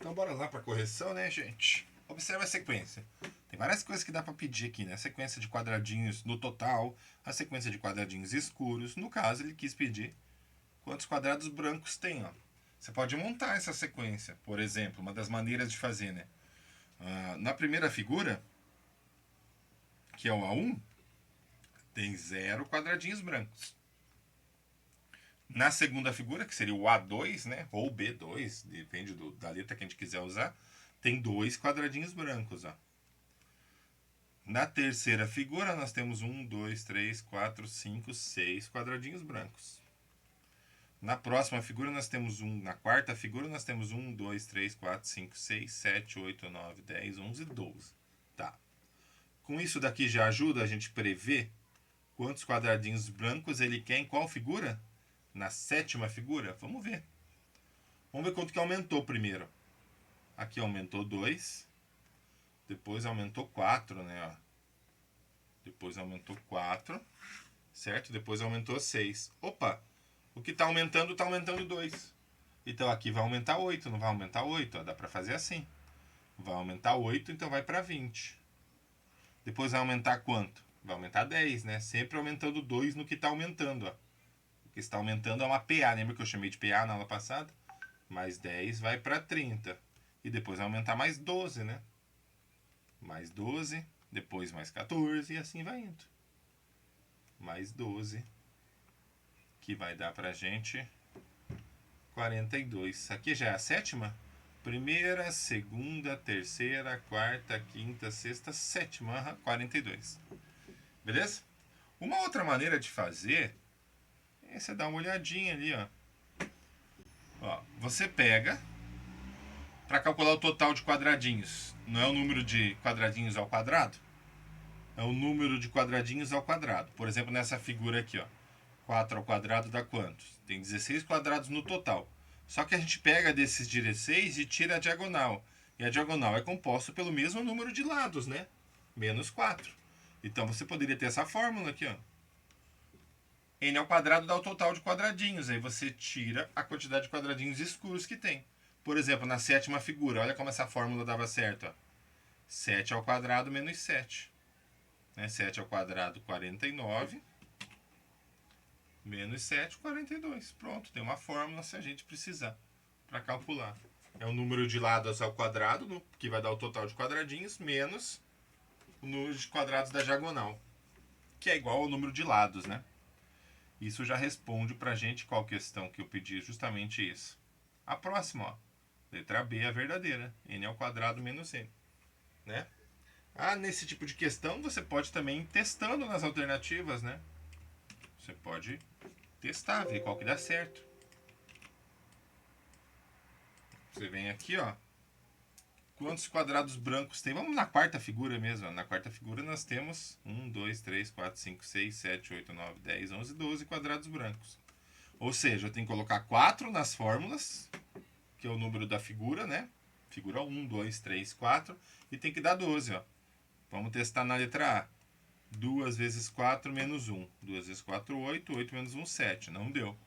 Então bora lá para correção, né, gente? Observa a sequência. Tem várias coisas que dá para pedir aqui, né? A sequência de quadradinhos no total, a sequência de quadradinhos escuros. No caso, ele quis pedir quantos quadrados brancos tem, ó. Você pode montar essa sequência, por exemplo, uma das maneiras de fazer, né? Na primeira figura, que é o A1, tem 0 quadradinhos brancos. Na segunda figura, que seria o A2, né? Ou B2, depende da letra que a gente quiser usar, tem 2 quadradinhos brancos, ó. Na terceira figura, nós temos 1, 2, 3, 4, 5, 6 quadradinhos brancos. Na próxima figura, nós temos na quarta figura, nós temos 1, 2, 3, 4, 5, 6, 7, 8, 9, 10, 11 e 12. Tá. Com isso daqui já ajuda a gente prever quantos quadradinhos brancos ele quer em qual figura? Na sétima figura? Vamos ver. Vamos ver quanto que aumentou primeiro. Aqui aumentou 2. Depois aumentou 4, né? Ó. Depois aumentou 4. Certo? Depois aumentou 6. Opa! O que está aumentando 2. Então aqui vai aumentar 8, não vai aumentar 8. Ó. Dá para fazer assim. Vai aumentar 8, então vai para 20. Depois vai aumentar quanto? Vai aumentar 10, né? Sempre aumentando 2 no que está aumentando, ó. O que está aumentando é uma PA. Lembra que eu chamei de PA na aula passada? Mais 10 vai para 30. E depois vai aumentar mais 12, né? Mais 12, depois mais 14 e assim vai indo. Mais 12, que vai dar pra gente 42. Aqui já é a sétima? Primeira, segunda, terceira, quarta, quinta, sexta, sétima, 42. Beleza? Uma outra maneira de fazer é você dar uma olhadinha ali, ó. Ó, você pega para calcular o total de quadradinhos. Não é o número de quadradinhos ao quadrado? É o número de quadradinhos ao quadrado. Por exemplo, nessa figura aqui, ó. 4 ao quadrado dá quantos? Tem 16 quadrados no total. Só que a gente pega desses 16 e tira a diagonal. E a diagonal é composta pelo mesmo número de lados, né? Menos 4. Então você poderia ter essa fórmula aqui, ó. N ao quadrado dá o total de quadradinhos. Aí você tira a quantidade de quadradinhos escuros que tem. Por exemplo, na sétima figura, olha como essa fórmula dava certo, ó. 7 ao quadrado menos 7. 7 ao quadrado, 49. Menos 7, 42. Pronto, tem uma fórmula se a gente precisar para calcular. É o número de lados ao quadrado, que vai dar o total de quadradinhos, menos o número de quadrados da diagonal, que é igual ao número de lados, né? Isso já responde pra gente qual questão que eu pedi, justamente isso. A próxima, ó. Letra B, a verdadeira. N ao quadrado menos N. Né? Nesse tipo de questão, você pode também ir testando nas alternativas, né? Você pode testar, ver qual que dá certo. Você vem aqui, ó. Quantos quadrados brancos tem? Vamos na quarta figura mesmo. Ó. Na quarta figura nós temos 1, 2, 3, 4, 5, 6, 7, 8, 9, 10, 11, 12 quadrados brancos. Ou seja, eu tenho que colocar 4 nas fórmulas, que é o número da figura, né? Figura 1, 2, 3, 4. E tem que dar 12, ó. Vamos testar na letra A. 2 vezes 4 menos 1. 2 vezes 4, 8. 8 menos 1, 7. Não deu.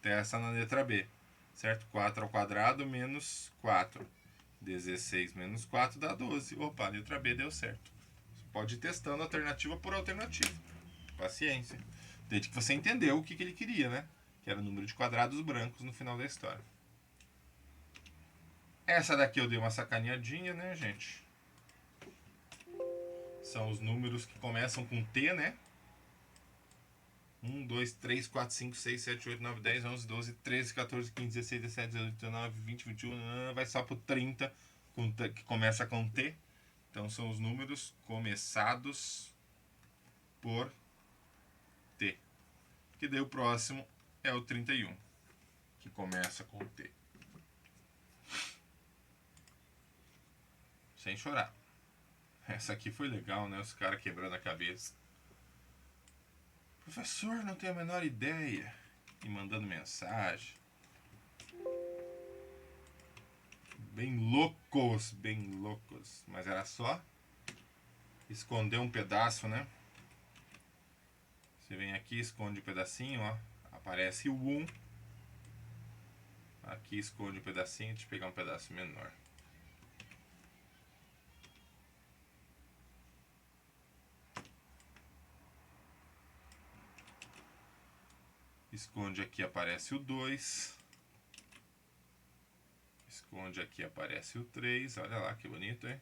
Testa na letra B. Certo? 4 ao quadrado menos 4. 16 menos 4 dá 12. Opa, a letra B deu certo. Você pode ir testando alternativa por alternativa. Paciência. Desde que você entendeu o que ele queria, né? Que era o número de quadrados brancos no final da história. Essa daqui eu dei uma sacaneadinha, né, gente? São os números que começam com T, né? 1, 2, 3, 4, 5, 6, 7, 8, 9, 10, 11, 12, 13, 14, 15, 16, 17, 18, 19, 20, 21, vai só pro 30, que começa com T. Então são os números começados por T. Que daí o próximo é o 31, que começa com T. Sem chorar. Essa aqui foi legal, né? Os caras quebrando a cabeça. Professor, não tenho a menor ideia. E mandando mensagem. Bem loucos, bem loucos. Mas era só esconder um pedaço, né? Você vem aqui, esconde um pedacinho, ó. Aparece o 1. Aqui esconde um pedacinho, deixa eu pegar um pedaço menor. Esconde aqui, aparece o 2. Esconde aqui, aparece o 3. Olha lá que bonito, hein?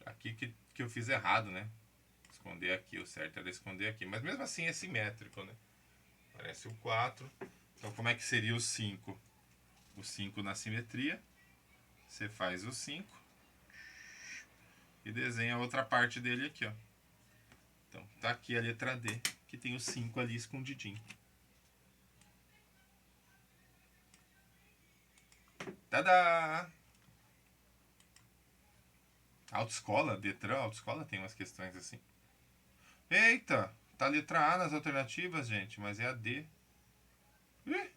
Aqui que eu fiz errado, né? Esconder aqui, o certo era esconder aqui. Mas mesmo assim é simétrico, né? Aparece o 4. Então como é que seria o 5? O 5 na simetria. Você faz o 5. E desenha a outra parte dele aqui, ó. Então tá aqui a letra D, que tem o 5 ali escondidinho. Tadá! Autoescola, Detran, autoescola tem umas questões assim. Eita! Tá a letra A nas alternativas, gente, mas é a D. Ih,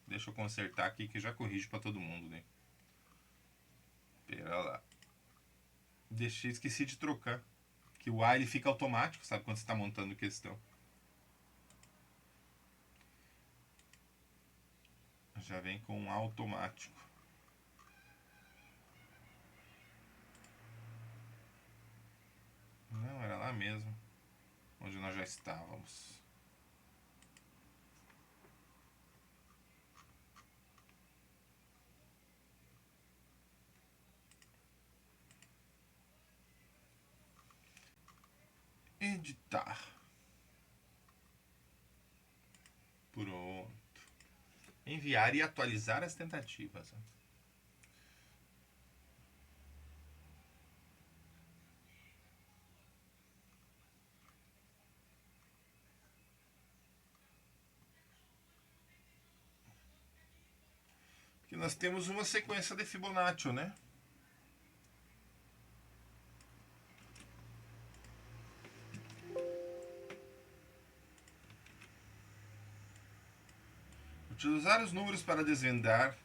deixa eu consertar aqui que já corrijo pra todo mundo, né? Pera lá. Esqueci de trocar. Que o A ele fica automático, sabe? Quando você tá montando questão. Já vem com um automático. Não, era lá mesmo. Onde nós já estávamos. Editar. Pronto. Enviar e atualizar as tentativas. Que nós temos uma sequência de Fibonacci, né? Utilizar os números para desvendar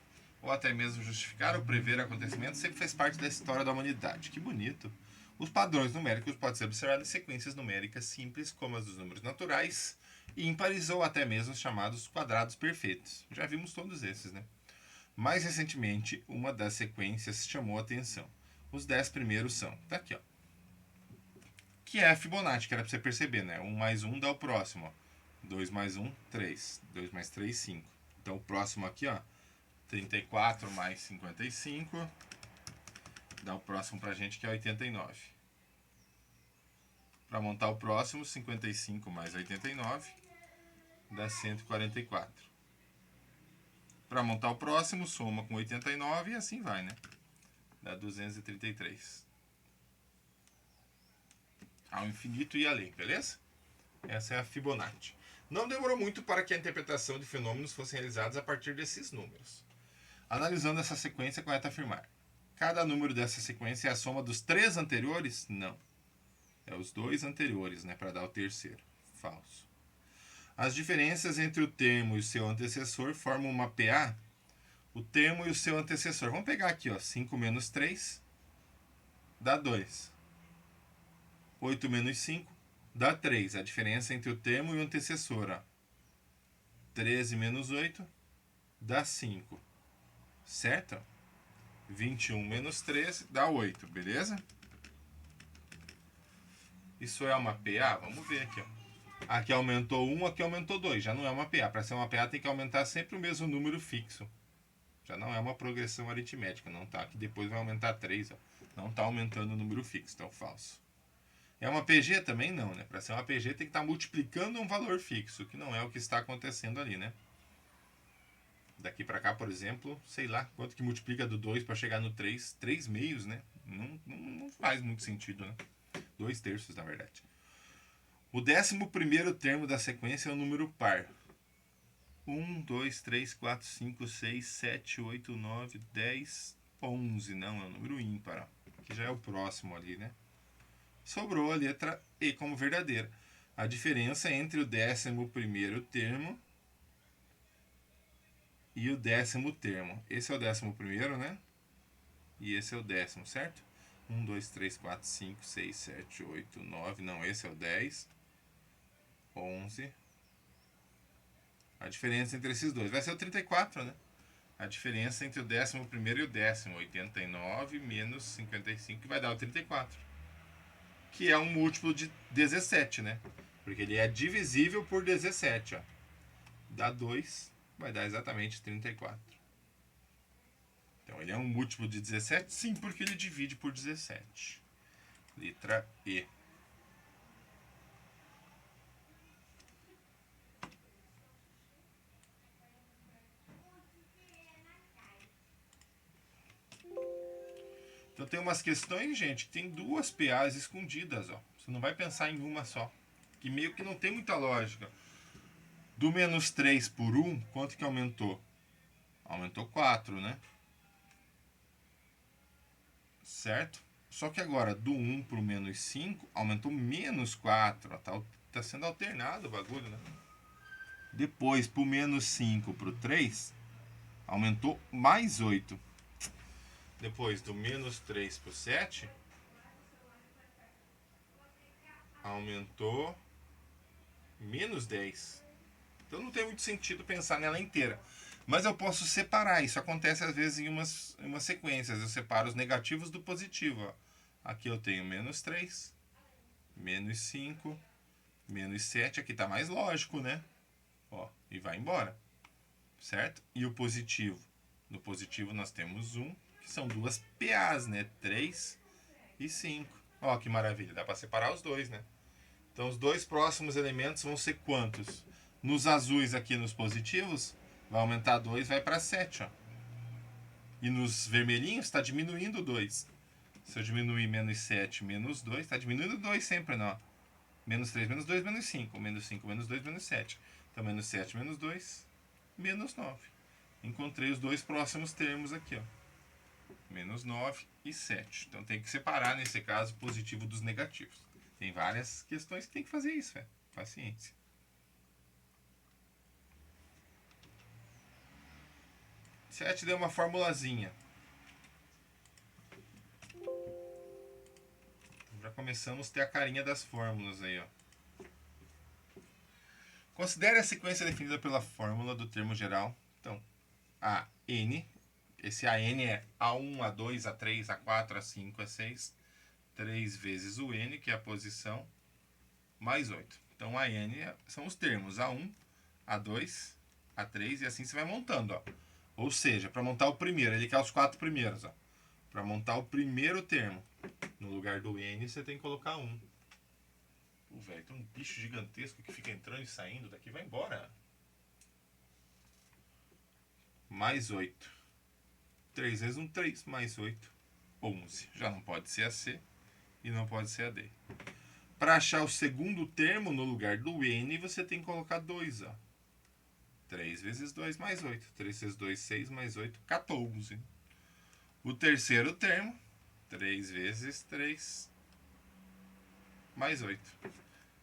ou até mesmo justificar ou prever acontecimentos sempre fez parte da história da humanidade. Que bonito! Os padrões numéricos podem ser observados em sequências numéricas simples, como as dos números naturais, ímpares ou até mesmo os chamados quadrados perfeitos. Já vimos todos esses, né? Mais recentemente, uma das sequências chamou a atenção. Os 10 primeiros são, tá aqui, ó. Que é a Fibonacci, que era pra você perceber, né? 1 mais 1 dá o próximo, ó. 2 mais 1, 3. 2 mais 3, 5. Então o próximo aqui, ó. 34 mais 55. Dá o próximo pra gente que é 89. Para montar o próximo, 55 mais 89 dá 144. Para montar o próximo, soma com 89 e assim vai, né? Dá 233. Ao infinito e além, beleza? Essa é a Fibonacci. Não demorou muito para que a interpretação de fenômenos fosse realizada a partir desses números. Analisando essa sequência, é correto afirmar: cada número dessa sequência é a soma dos 3 anteriores? Não. É os 2 anteriores, né, para dar o terceiro. Falso. As diferenças entre o termo e o seu antecessor formam uma PA. O termo e o seu antecessor. Vamos pegar aqui, ó. 5 menos 3 dá 2. 8 menos 5 dá 3. A diferença entre o termo e o antecessor, ó. 13 menos 8 dá 5. Certo? 21 menos 13 dá 8, beleza? Isso é uma PA? Vamos ver aqui, ó. Aqui aumentou 1, aqui aumentou 2. Já não é uma PA. Para ser uma PA tem que aumentar sempre o mesmo número fixo. Já não é uma progressão aritmética, não tá? Aqui depois vai aumentar 3, ó. Não está aumentando o número fixo, então falso. É uma PG também não, né? Para ser uma PG tem que estar multiplicando um valor fixo, que não é o que está acontecendo ali, né? Daqui para cá, por exemplo, sei lá, quanto que multiplica do 2 para chegar no 3? 3 meios, né? Não faz muito sentido, né? 2 terços, na verdade. O 11º termo da sequência é o número par. 1, 2, 3, 4, 5, 6, 7, 8, 9, 10, 11. Não, é o número ímpar, ó, que já é o próximo ali, né? Sobrou a letra E como verdadeira. A diferença entre o 11º termo e o 10º termo. Esse é o 11º, né? E esse é o 10º, certo? 1, 2, 3, 4, 5, 6, 7, 8, 9. Não, esse é o 10. 11. A diferença entre esses dois vai ser o 34, né? A diferença entre o 11º e o 10º. 89 menos 55, que vai dar o 34. Que é um múltiplo de 17, né? Porque ele é divisível por 17, ó. Dá 2, vai dar exatamente 34. Então ele é um múltiplo de 17? Sim, porque ele divide por 17. Letra E. Então tem umas questões, gente, que tem duas PAs escondidas, ó. Você não vai pensar em uma só. Que meio que não tem muita lógica. Do menos 3 por 1, quanto que aumentou? Aumentou 4, né? Certo? Só que agora, do 1 para o menos 5, aumentou menos 4. Tá sendo alternado o bagulho, né? Depois, para o menos 5 para o 3, aumentou mais 8. Depois, do menos 3 para o 7, aumentou menos 10. Então não tem muito sentido pensar nela inteira. Mas eu posso separar. Isso acontece às vezes em umas sequências. Eu separo os negativos do positivo. Ó. Aqui eu tenho menos 3, menos 5, menos 7. Aqui está mais lógico, né? Ó, e vai embora. Certo? E o positivo? No positivo nós temos 1, que são duas PAs, né? 3 e 5. Ó, que maravilha. Dá para separar os dois, né? Então os dois próximos elementos vão ser quantos? Nos azuis aqui nos positivos, vai aumentar 2, vai para 7. Ó. E nos vermelhinhos está diminuindo 2. Se eu diminuir menos 7, menos 2, está diminuindo 2 sempre, não. Menos 3, menos 2, menos 5. Menos 5, menos 2, menos 7. Então menos 7, menos 2, menos 9. Encontrei os dois próximos termos aqui, ó. Menos 9 e 7. Então tem que separar, nesse caso, positivo dos negativos. Tem várias questões que tem que fazer isso, velho. Paciência. 7 deu uma formulazinha. Já começamos a ter a carinha das fórmulas aí, ó. Considere a sequência definida pela fórmula do termo geral. Então, a n, esse AN é A1, A2, A3, A4, A5, A6, 3 vezes o n, que é a posição, mais 8. Então, a n são os termos A1, A2, A3 e assim você vai montando, ó. Ou seja, para montar o primeiro, ele quer os 4 primeiros, ó. Para montar o primeiro termo, no lugar do n, você tem que colocar 1. Pô, velho, tem um bicho gigantesco que fica entrando e saindo daqui. Vai embora. Mais 8. 3 vezes 1, 3. Mais 8, 11. Já não pode ser a C e não pode ser a D. Para achar o segundo termo no lugar do n, você tem que colocar 2, ó. 3 vezes 2 mais 8. 3 vezes 2, 6 mais 8, 14. O terceiro termo, 3 vezes 3 mais 8.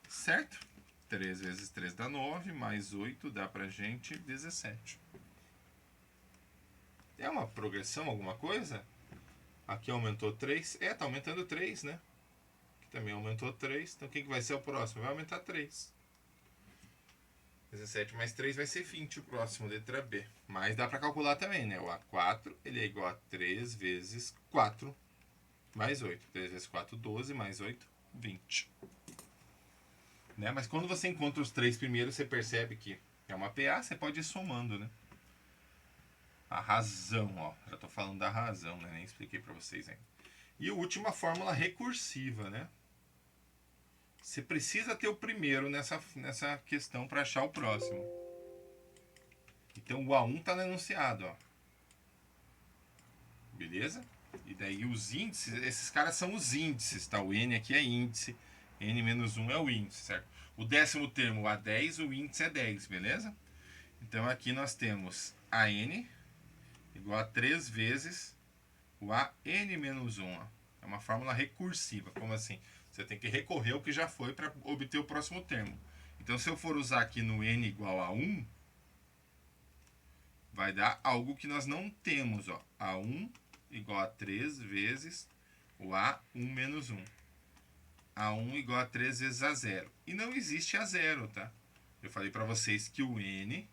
Certo? 3 vezes 3 dá 9, mais 8 dá pra gente 17. É uma progressão, alguma coisa? Aqui aumentou 3. É, tá aumentando 3, né? Aqui também aumentou 3. Então, quem que vai ser o próximo? Vai aumentar 3. 17 mais 3 vai ser 20 o próximo, letra B. Mas dá pra calcular também, né? O A4, ele é igual a 3 vezes 4 mais 8. 3 vezes 4, 12, mais 8, 20. Né? Mas quando você encontra os 3 primeiros, você percebe que é uma PA, você pode ir somando, né? A razão, ó. Já tô falando da razão, né? Nem expliquei pra vocês ainda. E a última fórmula recursiva, né? Você precisa ter o primeiro nessa questão para achar o próximo. Então o A1 está no enunciado, ó. Beleza? E daí os índices, esses caras são os índices, tá? O N aqui é índice, N-1 é o índice, certo? O décimo termo, o A10, o índice é 10, beleza? Então aqui nós temos AN igual a 3 vezes o AN-1, ó. É uma fórmula recursiva, como assim? Você tem que recorrer ao que já foi para obter o próximo termo. Então, se eu for usar aqui no n igual a 1, vai dar algo que nós não temos. Ó. A1 igual a 3 vezes o A1 menos 1. A1 igual a 3 vezes A0. E não existe A0, tá? Eu falei para vocês que o n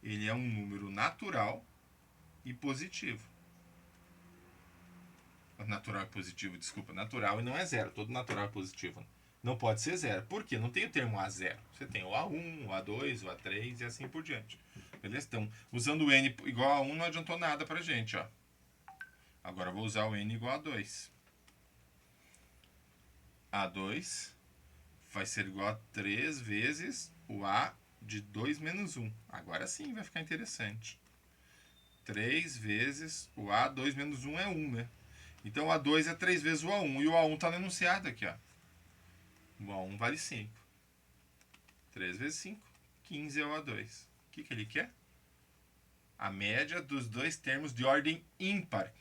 ele é um número natural e positivo. Natural e positivo, desculpa. Natural e não é zero. Todo natural é positivo. Não pode ser zero. Por quê? Não tem o termo A0. Você tem o A1, o A2, o A3 e assim por diante. Beleza? Então, usando o N igual a 1 não adiantou nada pra gente, ó. Agora eu vou usar o N igual a 2. A2 vai ser igual a 3 vezes o A de 2 menos 1. Agora sim vai ficar interessante. 3 vezes o A, 2 menos 1 é 1, né? Então o A2 é 3 vezes o A1. E o A1 está no enunciado aqui, ó. O A1 vale 5. 3 vezes 5, 15 é o A2. O que ele quer? A média dos dois termos de ordem ímpar.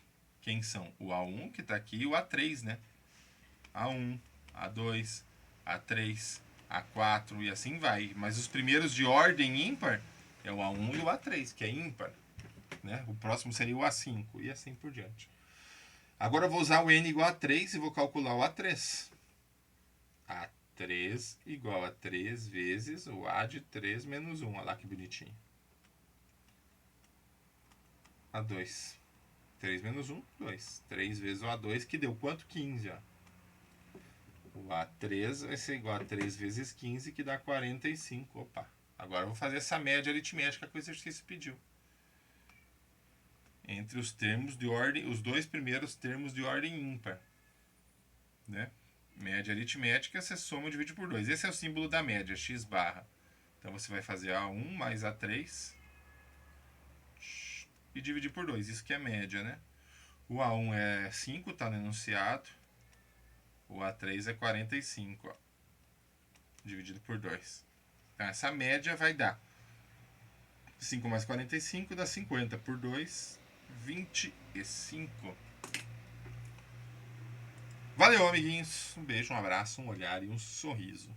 Quem são? O A1, que está aqui, e o A3, né? A1, A2, A3, A4 e assim vai. Mas os primeiros de ordem ímpar é o A1 e o A3, que é ímpar. Né? O próximo seria o A5 e assim por diante. Agora eu vou usar o N igual a 3 e vou calcular o A3. A3 igual a 3 vezes o A de 3 menos 1. Olha lá que bonitinho. A2. 3 menos 1, 2. 3 vezes o A2, que deu quanto? 15, ó. O A3 vai ser igual a 3 vezes 15, que dá 45. Opa. Agora eu vou fazer essa média aritmética que o exercício pediu. Entre os termos de ordem, os dois primeiros termos de ordem ímpar. Né? Média aritmética, você soma e divide por 2. Esse é o símbolo da média, x barra. Então você vai fazer A1 mais A3 e dividir por 2. Isso que é média, né? O A1 é 5, está no enunciado. O A3 é 45, ó, dividido por 2. Então essa média vai dar 5 mais 45 dá 50 por 2, 25. Valeu, amiguinhos. Um beijo, um abraço, um olhar e um sorriso.